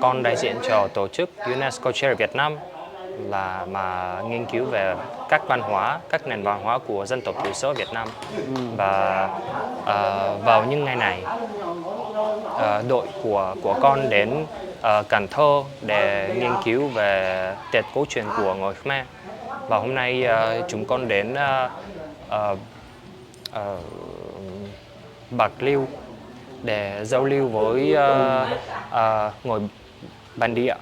con đại diện cho tổ chức UNESCO Chair Việt Nam là mà nghiên cứu về các văn hóa, các nền văn hóa của dân tộc thiểu số Việt Nam. Và vào những ngày này, đội của con đến Cần Thơ để nghiên cứu về Tết cổ truyền của người Khmer. Và hôm nay chúng con đến Bạc Liêu để giao lưu với người bản địa.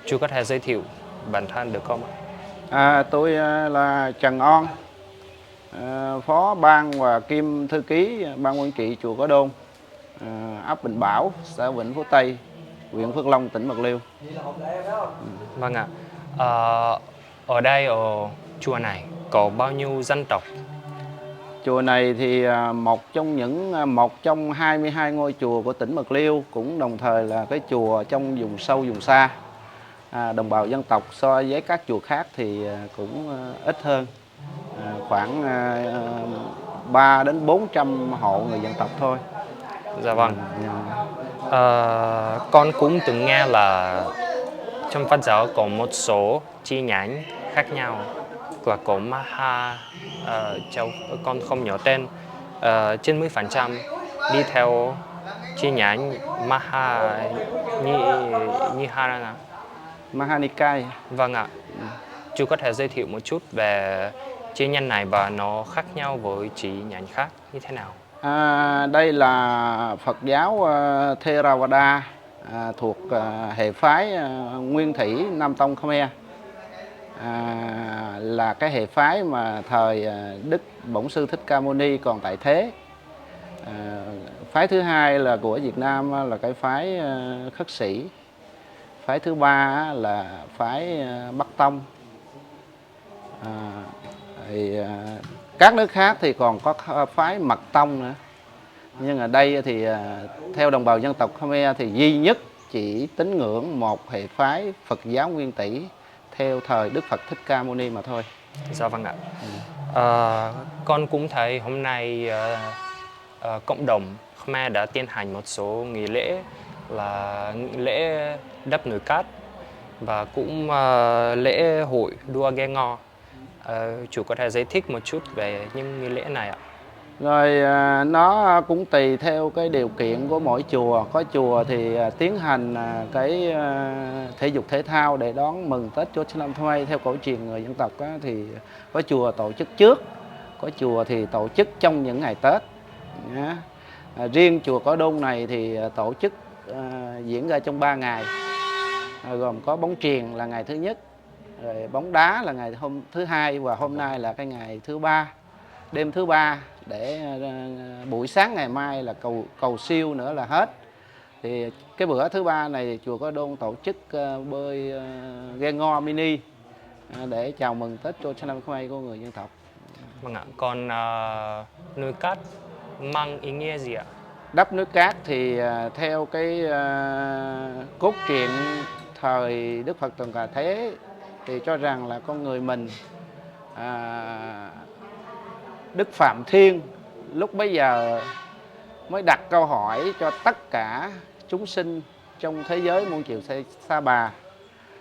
Chú có thể giới thiệu bản thân được không ạ? Tôi là Trần On, phó ban và kiêm thư ký ban quản trị chùa Có Đôn, ấp Bình Bảo, xã Vĩnh Phú Tây, huyện Phước Long, tỉnh Bạc Liêu. Vâng ạ. Ở đây, ở chùa này có bao nhiêu dân tộc? Chùa này thì một trong 22 ngôi chùa của tỉnh Bạc Liêu, cũng đồng thời là cái chùa trong vùng sâu vùng xa. Đồng bào dân tộc so với các chùa khác thì cũng ít hơn, khoảng 3 đến 400 hộ người dân tộc thôi. Dạ vâng. Con cũng từng nghe là trong Phật giáo có một số chi nhánh khác nhau, là có Maha, con không nhớ tên, trên 10% đi theo chi nhánh Maha Niharana. Mahanikai. Vâng ạ. Chú có thể giới thiệu một chút về chi nhánh này và nó khác nhau với chi nhánh khác như thế nào? Đây là Phật giáo Theravada, thuộc hệ phái Nguyên Thủy Nam Tông Khmer. Là cái hệ phái mà thời Đức Bổn Sư Thích Ca Mâu Ni còn tại thế. Phái thứ hai là của Việt Nam là cái phái Khất Sĩ. Phái thứ ba là phái Bắc Tông. Các nước khác thì còn có phái Mật Tông nữa. Nhưng ở đây thì theo đồng bào dân tộc Khmer thì duy nhất chỉ tín ngưỡng một hệ phái Phật giáo Nguyên Thủy theo thời Đức Phật Thích Ca Mâu Ni mà thôi. Dạ vâng ạ. Con cũng thấy hôm nay cộng đồng Khmer đã tiến hành một số nghi lễ là lễ đắp núi cát và cũng lễ hội đua ghe ngò. Chú có thể giải thích một chút về những nghi lễ này ạ? Rồi nó cũng tùy theo cái điều kiện của mỗi chùa. Có chùa thì tiến hành cái thể dục thể thao để đón mừng Tết Chốt Năm Thai theo cổ truyền người dân tộc á, thì có chùa tổ chức trước, có chùa thì tổ chức trong những ngày Tết. Riêng chùa Có Đôn này thì tổ chức diễn ra trong 3 ngày, gồm có bóng chuyền là ngày thứ nhất, rồi bóng đá là ngày hôm thứ hai và hôm nay là cái ngày thứ ba, đêm thứ ba, để buổi sáng ngày mai là cầu siêu nữa là hết. Thì cái bữa thứ ba này chùa Có Đôn tổ chức bơi ghe ngò mini để chào mừng Tết Chốt Năm Khmer của người dân tộc. Vâng ạ. Còn núi cát mang ý nghĩa gì ạ? Đắp núi cát thì theo cái cốt truyện thời Đức Phật Tần Cà Thế thì cho rằng là con người mình, Đức Phạm Thiên lúc bấy giờ mới đặt câu hỏi cho tất cả chúng sinh trong thế giới muôn triệu sa bà.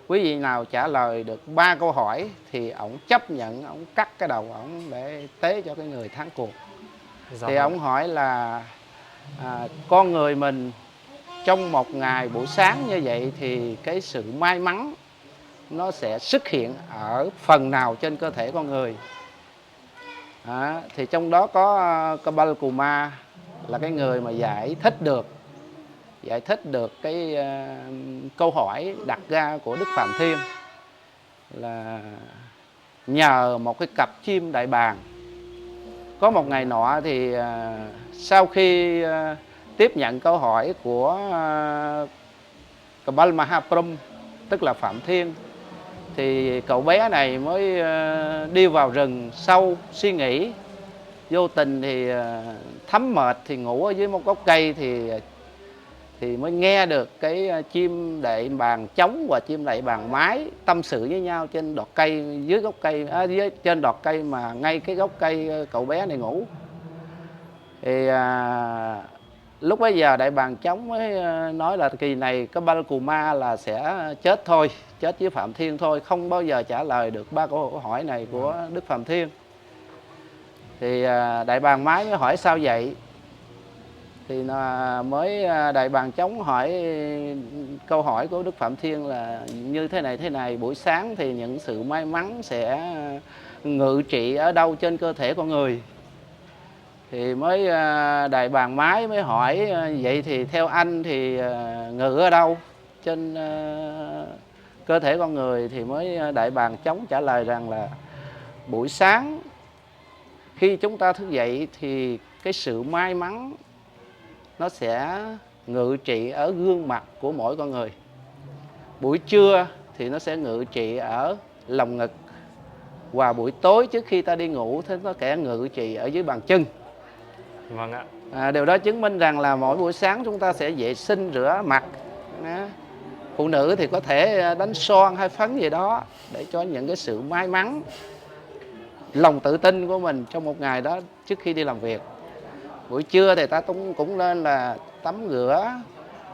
Quý vị nào trả lời được 3 câu hỏi thì ổng chấp nhận, ổng cắt cái đầu ổng để tế cho cái người thắng cuộc. Thì ổng hỏi là con người mình trong một ngày buổi sáng như vậy thì cái sự may mắn nó sẽ xuất hiện ở phần nào trên cơ thể con người. Thì trong đó có Kabal Kuma là cái người mà giải thích được cái câu hỏi đặt ra của Đức Phạm Thiên, là nhờ một cái cặp chim đại bàng. Có một ngày nọ thì sau khi tiếp nhận câu hỏi của Kabal Mahaprum, tức là Phạm Thiên, thì cậu bé này mới đi vào rừng sâu suy nghĩ. Vô tình thì thấm mệt thì ngủ ở dưới một gốc cây thì mới nghe được cái chim đại bàng trống và chim đại bàng mái tâm sự với nhau trên đọt cây, dưới gốc cây, trên đọt cây mà ngay cái gốc cây cậu bé này ngủ. Thì lúc bấy giờ Đại Bàng Chống mới nói là kỳ này có Ba-la-cù-ma là sẽ chết thôi, chết với Phạm Thiên thôi, không bao giờ trả lời được 3 câu hỏi này của Đức Phạm Thiên. Thì Đại Bàng Mái mới hỏi sao vậy, thì mới Đại Bàng Chống hỏi câu hỏi của Đức Phạm Thiên là như thế này, buổi sáng thì những sự may mắn sẽ ngự trị ở đâu trên cơ thể con người. Thì mới Đại Bàng Mái mới hỏi vậy thì theo anh thì ngự ở đâu trên cơ thể con người, thì mới Đại Bàng Chống trả lời rằng là buổi sáng khi chúng ta thức dậy thì cái sự may mắn nó sẽ ngự trị ở gương mặt của mỗi con người. Buổi trưa thì nó sẽ ngự trị ở lồng ngực, và buổi tối trước khi ta đi ngủ thì nó sẽ ngự trị ở dưới bàn chân. Vâng ạ. Điều đó chứng minh rằng là mỗi buổi sáng chúng ta sẽ vệ sinh rửa mặt. Phụ nữ thì có thể đánh son hay phấn gì đó để cho những cái sự may mắn, lòng tự tin của mình trong một ngày đó trước khi đi làm việc. Buổi trưa thì ta cũng nên là tắm rửa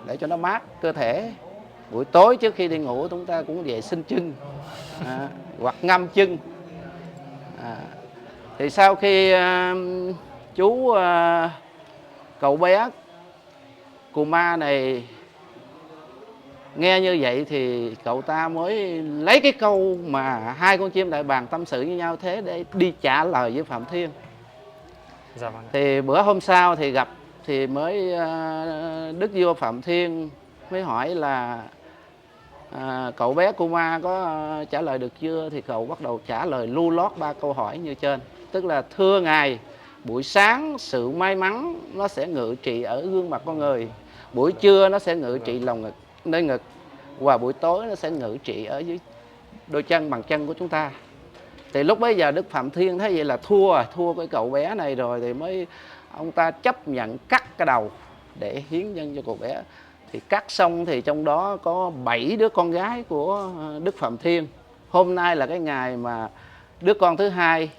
để cho nó mát cơ thể. Buổi tối trước khi đi ngủ chúng ta cũng vệ sinh chân hoặc ngâm chân. Thì sau khi chú cậu bé Cù Ma này nghe như vậy thì cậu ta mới lấy cái câu mà hai con chim đại bàng tâm sự với nhau thế để đi trả lời với Phạm Thiên. Dạ vâng. Thì bữa hôm sau thì gặp thì mới Đức vua Phạm Thiên mới hỏi là cậu bé Cù Ma có trả lời được chưa, thì cậu bắt đầu trả lời lưu lót 3 câu hỏi như trên. Tức là thưa ngài, buổi sáng sự may mắn nó sẽ ngự trị ở gương mặt con người, buổi trưa nó sẽ ngự trị lòng ngực, nơi ngực, và buổi tối nó sẽ ngự trị ở dưới đôi chân, bàn chân của chúng ta. Thì lúc bấy giờ Đức Phạm Thiên thấy vậy là thua cái cậu bé này rồi, thì mới ông ta chấp nhận cắt cái đầu để hiến nhân cho cậu bé. Thì cắt xong thì trong đó có 7 đứa con gái của Đức Phạm Thiên. Hôm nay là cái ngày mà đứa con thứ hai,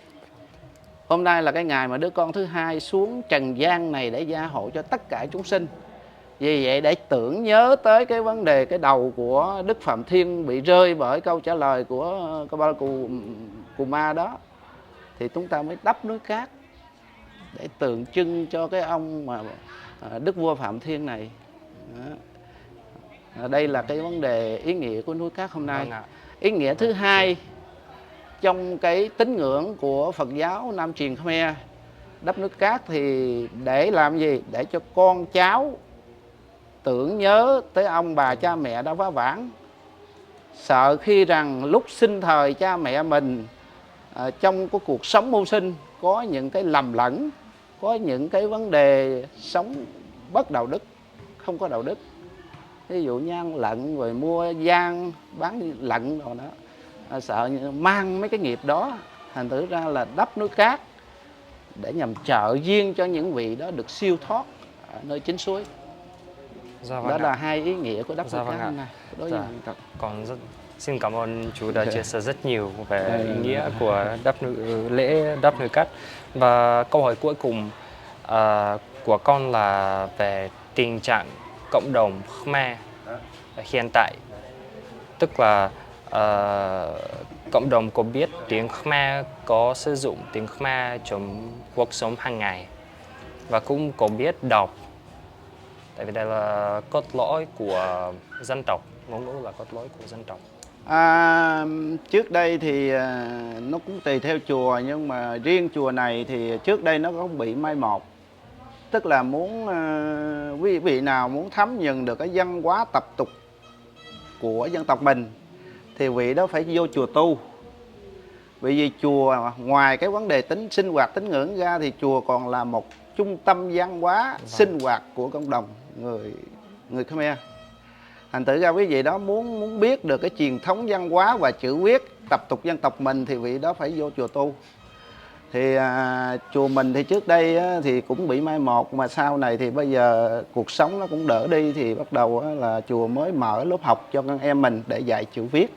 hôm nay là cái ngày mà đứa con thứ hai xuống trần gian này để gia hộ cho tất cả chúng sinh. Vì vậy để tưởng nhớ tới cái vấn đề cái đầu của Đức Phạm Thiên bị rơi bởi câu trả lời của Ba-la-cù-ma đó, thì chúng ta mới đắp núi cát để tượng trưng cho cái ông mà Đức vua Phạm Thiên này. Đây là cái vấn đề ý nghĩa của núi cát hôm nay. Ý nghĩa thứ hai trong cái tín ngưỡng của Phật giáo Nam truyền Khmer, đắp núi cát thì để làm gì? Để cho con cháu tưởng nhớ tới ông bà cha mẹ đã vá vãn, sợ khi rằng lúc sinh thời cha mẹ mình trong cái cuộc sống mưu sinh có những cái lầm lẫn, có những cái vấn đề sống bất đạo đức, không có đạo đức, ví dụ như ăn lận rồi mua gian bán lận rồi đó, sợ mang mấy cái nghiệp đó, thành thử ra là đắp núi cát để nhằm trợ duyên cho những vị đó được siêu thoát ở nơi chính suối. Dạ vâng Đó ạ. là hai ý nghĩa của đắp Dạ núi vâng cát ạ. hôm nay đối Dạ. với dân tộc. Còn xin cảm ơn chú đã chia sẻ rất nhiều về ý nghĩa của lễ đắp núi cát. Và câu hỏi cuối cùng của con là về tình trạng cộng đồng Khmer hiện tại. Tức là cộng đồng có biết tiếng Khmer, có sử dụng tiếng Khmer trong cuộc sống hàng ngày, và cũng có biết đọc. Tại vì đây là cốt lõi của dân tộc, ngôn ngữ là cốt lõi của dân tộc. Trước đây thì nó cũng tùy theo chùa, nhưng mà riêng chùa này thì trước đây nó cũng bị mai một. Tức là muốn quý vị nào muốn thấm nhuần được cái văn hóa tập tục của dân tộc mình thì vị đó phải vô chùa tu. Vì chùa ngoài cái vấn đề sinh hoạt tín ngưỡng ra thì chùa còn là một trung tâm văn hóa sinh hoạt của cộng đồng người Khmer. Thành thử ra quý vị đó muốn biết được cái truyền thống văn hóa và chữ viết tập tục dân tộc mình thì vị đó phải vô chùa tu. Thì chùa mình thì trước đây thì cũng bị mai một, mà sau này thì bây giờ cuộc sống nó cũng đỡ đi, thì bắt đầu là chùa mới mở lớp học cho con em mình để dạy chữ viết.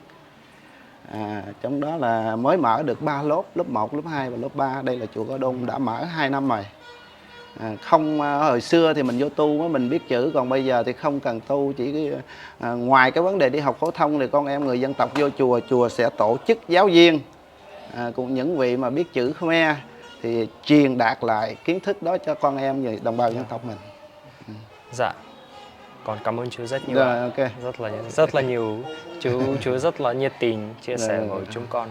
Trong đó là mới mở được 3 lớp, lớp 1, lớp 2 và lớp 3. Đây là chùa Có Đôn đã mở 2 năm rồi. Không, hồi xưa thì mình vô tu mới mình biết chữ, còn bây giờ thì không cần tu, chỉ ngoài cái vấn đề đi học phổ thông thì con em người dân tộc vô chùa, chùa sẽ tổ chức giáo viên, cùng những vị mà biết chữ Khmer thì truyền đạt lại kiến thức đó cho con em người đồng bào dân tộc mình. Dạ. Con cảm ơn chú rất nhiều Rồi, ạ. ok. Rất là nhiều. Chú rất là nhiệt tình chia sẻ Rồi. với chúng con.